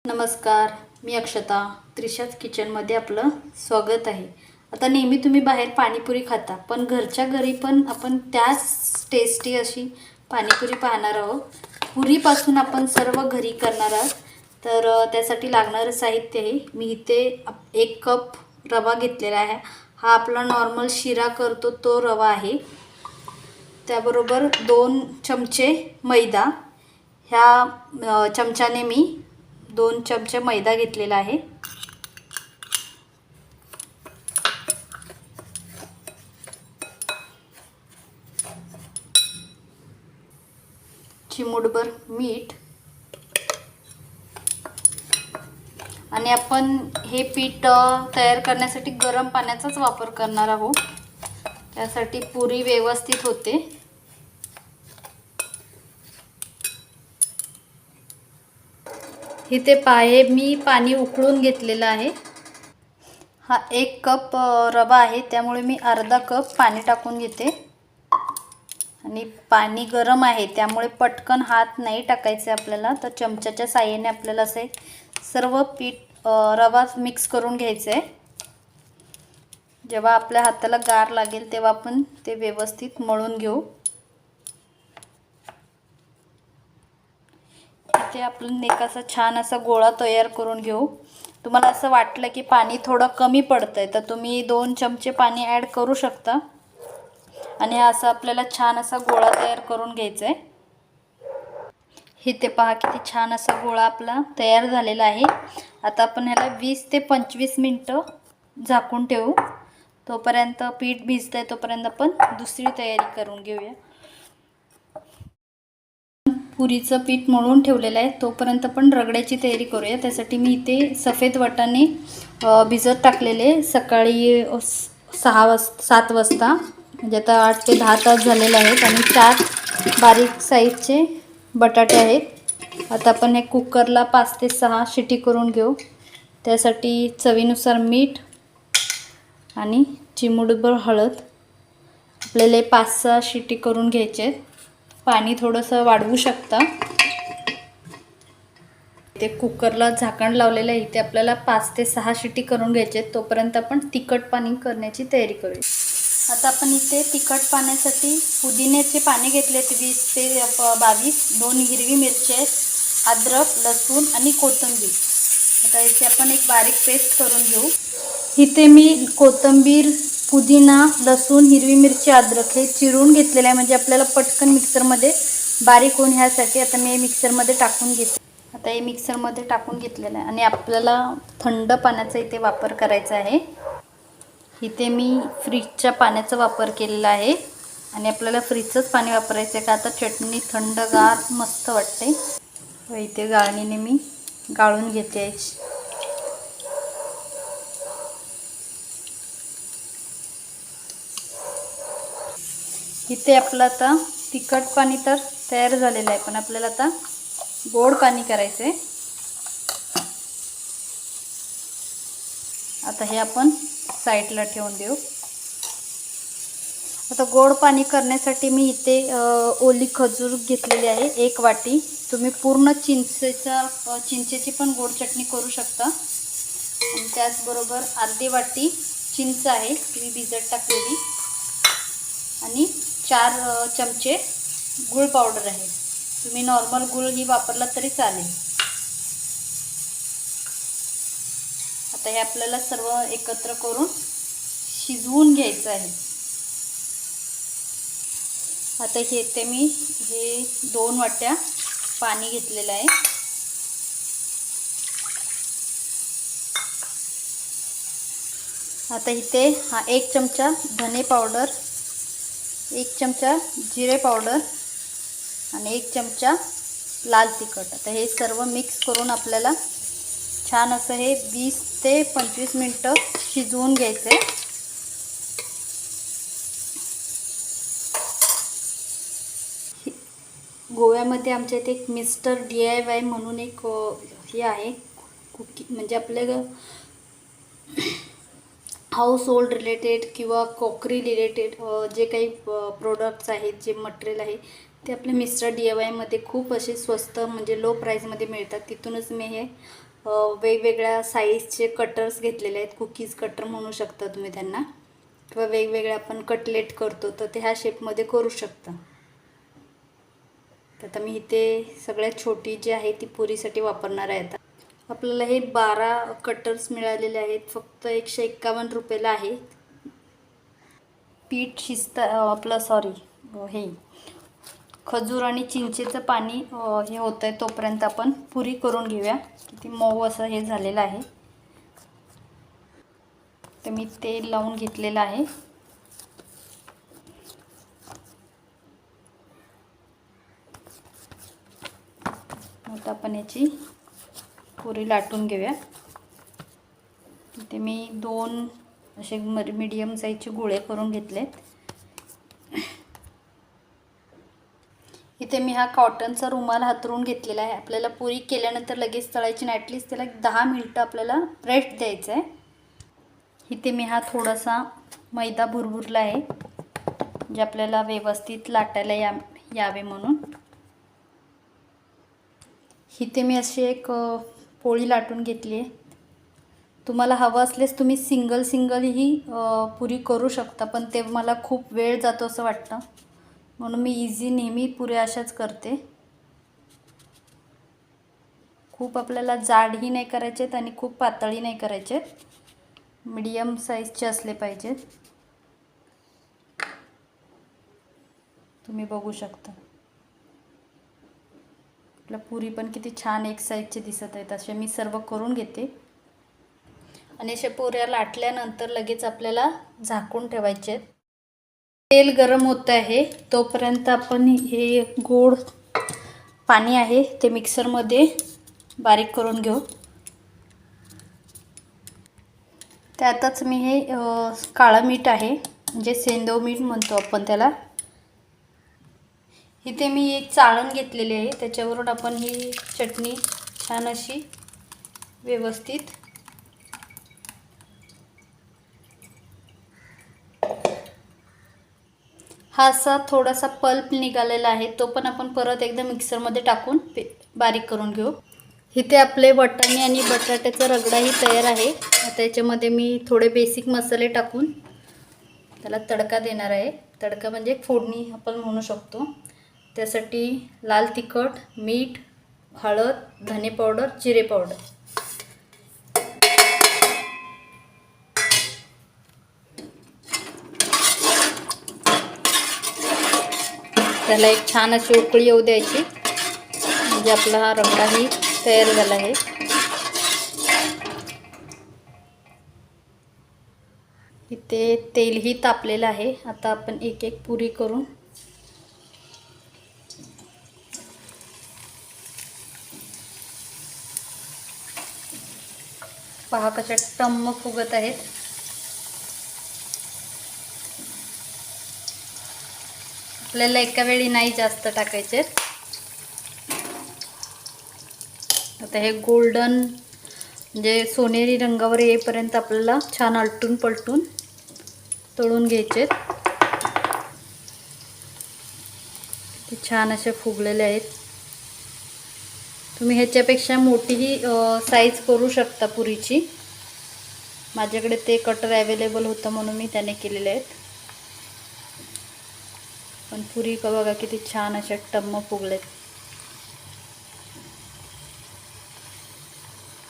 नमस्कार, मी अक्षता. त्रिशाच किचनमध्ये आपलं स्वागत आहे. आता नेहमी तुम्ही बाहेर पाणीपुरी खाता, पण घरच्या घरी पण आपण त्याच टेस्टी अशी पाणीपुरी पाहणार आहोत. पुरीपासून आपण सर्व घरी करणार आहोत. तर त्यासाठी लागणारं साहित्य आहे. मी इथे 1 कप रवा घेतलेला आहे. हा आपला नॉर्मल शिरा करतो तो रवा आहे. त्याबरोबर 2 चमचे मैदा. ह्या चमच्याने मी 2 चमचे मैदा घेतलेला आहे. चिमूटभर मीठ. आणि आपण हे पीठ तयार करण्यासाठी गरम पाण्याचाच वापर करणार आहोत. त्यासाठी पुरी व्यवस्थित होते. इथे मी पाणी उकळून घेतलेलं आहे. हा 1 कप रवा आहे, त्यामुळे मी अर्धा कप पाणी टाकून घेते. आणि पाणी गरम आहे त्यामुळे पटकन हात नाही टाकायचे आपल्याला. तर चमच्याच्या साहाय्याने आपल्याला असे सर्व पीठ रवा मिक्स करून घ्यायचं आहे. जेव्हा आपल्या हाताला गार लागेल तेव्हा आपण ते व्यवस्थित मळून घेऊ. इथे आपण एक असा छान असा गोळा तयार करून घेऊ. तुम्हाला असं वाटलं की पाणी थोडं कमी पडतंय तर तुम्ही 2 चमचे पाणी ॲड करू शकता. आणि हा असा आपल्याला छान असा गोळा तयार करून घ्यायचा आहे. इथे पहा किती छान असा गोळा आपला तयार झालेला आहे. आता आपण ह्याला 20 ते 25 मिनिटं झाकून ठेवू. तोपर्यंत पीठ भिजतंय तोपर्यंत आपण दुसरी तयारी करून घेऊया. पुरीचं पीठ मळून ठेवलेलं आहे, तोपर्यंत आपण रगड्याची तयारी करूया. त्यासाठी मी इथे सफेद वाटाणे भिजत टाकलेले सकाळी 7 वाजता, म्हणजे आता 8 ते 10 तास झालेले आहेत. आणि 4 बारीक साईजचे बटाटे आहेत. आता आपण हे कुकरला 5 ते 6 शिटी करून घेऊ. त्यासाठी चवीनुसार मीठ आणि चिमूटभर हळद. आपल्याला 5-6 शिटी करून घ्यायचे आहेत. पाणी थोडंसं वाढवू शकता. ते कुकरला झाकण लावलेलं आहे. इथे आपल्याला 5 ते 6 शिटी करून घ्यायचे आहेत. तोपर्यंत आपण तिखट पाणी करण्याची तयारी करूया. आता आपण इथे तिखट पाण्यासाठी पुदिन्याचे पाने घेतले आहेत 20 ते 22. 2 हिरवी मिरची आहेत, अद्रक, लसूण आणि कोथिंबीर. आता इथे आपण एक बारीक पेस्ट करून घेऊ. इथे मी कोथिंबीर, पुदिना, लसूण, हिरवी मिरची, अद्रक हे चिरून घेतलेलं आहे, म्हणजे आपल्याला पटकन मिक्सरमध्ये बारीक होऊन. ह्यासाठी आता मी मिक्सरमध्ये टाकून घेते. आता हे मिक्सरमध्ये टाकून घेतलेलं आहे. आणि आपल्याला थंड पाण्याचा इथे वापर करायचा आहे. इथे मी फ्रीजच्या पाण्याचा वापर केलेला आहे. आणि आपल्याला फ्रीजचंच पाणी वापरायचं आहे का आता चटणी थंडगार मस्त वाटते. व इथे गाळणीने मी गाळून घेते. इथे आपलं आता तिखट पाणी तर तयार झालेलं आहे, पण आपल्याला आता गोड पाणी करायचं आहे. आता हे आपण साईडला ठेवून देऊ. आता गोड पाणी करण्यासाठी मी इथे ओली खजूर घेतलेली आहे 1 वाटी. तुम्ही पूर्ण चिंचेची पण गोड चटणी करू शकता. आणि त्याचबरोबर अर्धी वाटी चिंच आहे ती भिजत टाकलेली. आणि 4 चमचे गूळ पावडर आहे. तुम्ही नॉर्मल गूळ ही वापरला तरी चालेल. आता हे आपल्याला सर्व एकत्र करून शिजवून घ्यायचं आहे. आता इथे मी 2 वाट्या पाणी घेतलेलं आहे. आता इथे हा 1 चमचा धने पावडर, 1 चमचा जिरे पावडर आणि 1 चमचा लाल तिखट. आता हे सर्व मिक्स करून आपल्याला छान असं हे 20 ते 25 मिनिटं शिजवून घ्यायचं आहे. गोव्यामध्ये आमच्या इथे एक मिस्टर DIY म्हणून एक हे आहे म्हणजे आपल्या हाऊस होल्ड रिलेटेड किंवा क्रॉकरी रिलेटेड जे काही प्रोडक्ट्स आहेत, जे मटेरियल आहे ते आपले मिस्टर DIY मध्ये खूप असे स्वस्त म्हणजे लो प्राईजमध्ये मिळतात. तिथूनच मी हे वेगवेगळ्या साईजचे कटर्स घेतलेले आहेत. कुकीज कटर म्हणू शकता तुम्ही त्यांना, किंवा वेगवेगळे आपण कटलेट करतो तर ते ह्या शेपमध्ये करू शकता. तर आता मी इथे सगळ्यात छोटी जी आहे ती पुरीसाठी वापरणार आहे. आता आपल्याला हे 12 कटर्स मिळालेले आहेत, फक्त 151 रुपयाला आहे. पीठ शिजता आपलं हे खजूर आणि चिंचेचं पाणी हे होतं आहे तोपर्यंत आपण पुरी करून घेऊया. किती मऊ असं हे झालेलं आहे. तर मी तेल लावून घेतलेलं आहे. आता आपण याची पुरी लाटून घेऊया. इथे मी 2 असे मीडियम साईजचे गोळे करून घेतलेत. इथे मी हा कॉटनचा रुमाल हातरून घेतलेला आहे. आपल्याला पुरी केल्यानंतर लगेच तळायची नाही, ॲटलीस्ट त्याला 10 मिनिटं आपल्याला रेस्ट द्यायचं आहे. इथे मी हा थोडासा मैदा भुरभुरला आहे, जे आपल्याला व्यवस्थित लाटायला यावे म्हणून. इथे मी अशी एक पोळी लाटून घेतली आहे. तुम्हाला हवं असल्यास तुम्ही सिंगलही पुरी करू शकता, पण ते मला खूप वेळ जातो असं वाटतं, म्हणून मी इझी नेहमी पुऱ्या अशाच करते. खूप आपल्याला जाडही नाही करायचेत आणि खूप पातळही नाही करायचेत, मीडियम साईजचे असले पाहिजेत. तुम्ही बघू शकता आपल्या पुरी पण किती छान एक साईजचे दिसत आहेत. असे मी सर्व करून घेते आणि अशा पुऱ्या लाटल्यानंतर लगेच आपल्याला झाकून ठेवायचे आहेत. तेल गरम होत आहे तोपर्यंत आपण हे गोड पाणी आहे ते मिक्सरमध्ये बारीक करून घेऊ. त्यातच मी हे काळं मीठ आहे, म्हणजे सेंधव मीठ म्हणतो आपण त्याला. इथे मी एक चाळण घेतलेली आहे, त्याच्यावरून आपण ही चटणी छान अशी व्यवस्थित हा असा थोडासा पल्प निघालेला आहे, तो पण आपण परत एकदा मिक्सरमध्ये टाकून बारीक करून घेऊ. इथे आपले वाटाणे आणि बटाट्याचा रगडाही तयार आहे. आता याच्यामध्ये मी थोडे बेसिक मसाले टाकून त्याला तडका देणार आहे. तडका म्हणजे फोडणी आपण म्हणू शकतो. त्यासाठी लाल तिखट, मीठ, हळद, धने पावडर, जिरे पावडर. त्याला एक छान अशी उकळी येऊ द्यायची, म्हणजे आपला हा रगडाही तयार झाला आहे. इथे तेलही तापलेलं आहे. आता आपण एक एक पुरी करून पहा कशा टम्म फुगत आहेत. आपल्याला एका वेळी नाही जास्त टाकायचे. आता हे गोल्डन म्हणजे सोनेरी रंगावर येईपर्यंत आपल्याला छान आलटून पलटून तळून घ्यायचे. ते छान असे फुगलेले आहेत. तुम्ही ह्याच्यापेक्षा मोठीही साईज करू शकता पुरीची. माझ्याकडे ते कटर अवेलेबल होतं म्हणून मी त्याने केलेले आहेत. पण पुरी बघा किती छान अशा टम्म फुगलेत.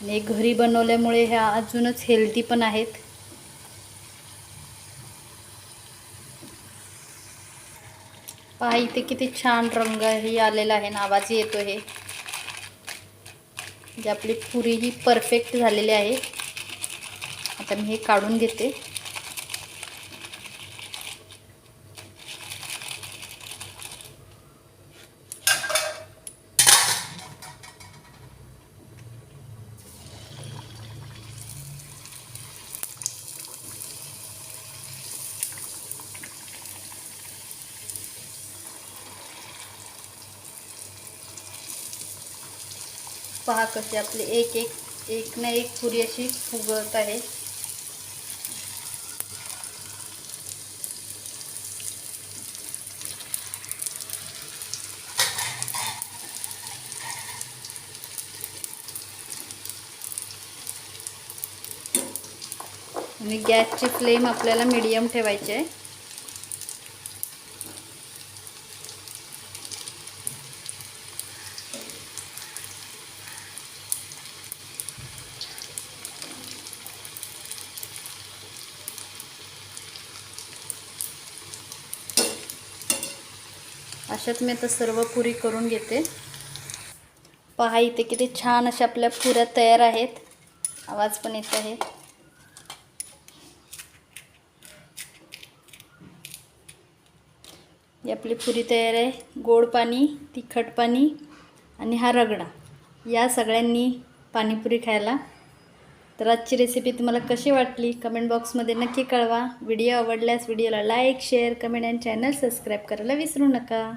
आणि घरी बनवल्यामुळे ह्या अजूनच हेल्दी पण आहेत. पहा इथे किती छान रंगही आलेला आहे, आवाज येतो आहे. म्हणजे आपली पुरी ही परफेक्ट झालेली आहे. आता मी हे काढून घेते. पहा कसे आपले एक ना एक पुरी अशी फुगत आहे. आणि गॅसची फ्लेम आपल्याला मीडियम ठेवायची आहे. अशात मी आता सर्व पुरी करून घेते. पहा इथे किती छान अशा आपल्या पुऱ्या तयार आहेत. आवाज पण येत आहे. ही आपली पुरी तयार आहे. गोड पाणी, तिखट पाणी आणि हा रगडा, या सगळ्यांनी पाणीपुरी खायला. तर आजची रेसिपी तुम्हाला कशी वाटली कमेंट बॉक्समध्ये नक्की कळवा. व्हिडिओ आवडल्यास व्हिडिओला लाईक, शेअर, कमेंट आणि चॅनल सबस्क्राईब करायला विसरू नका.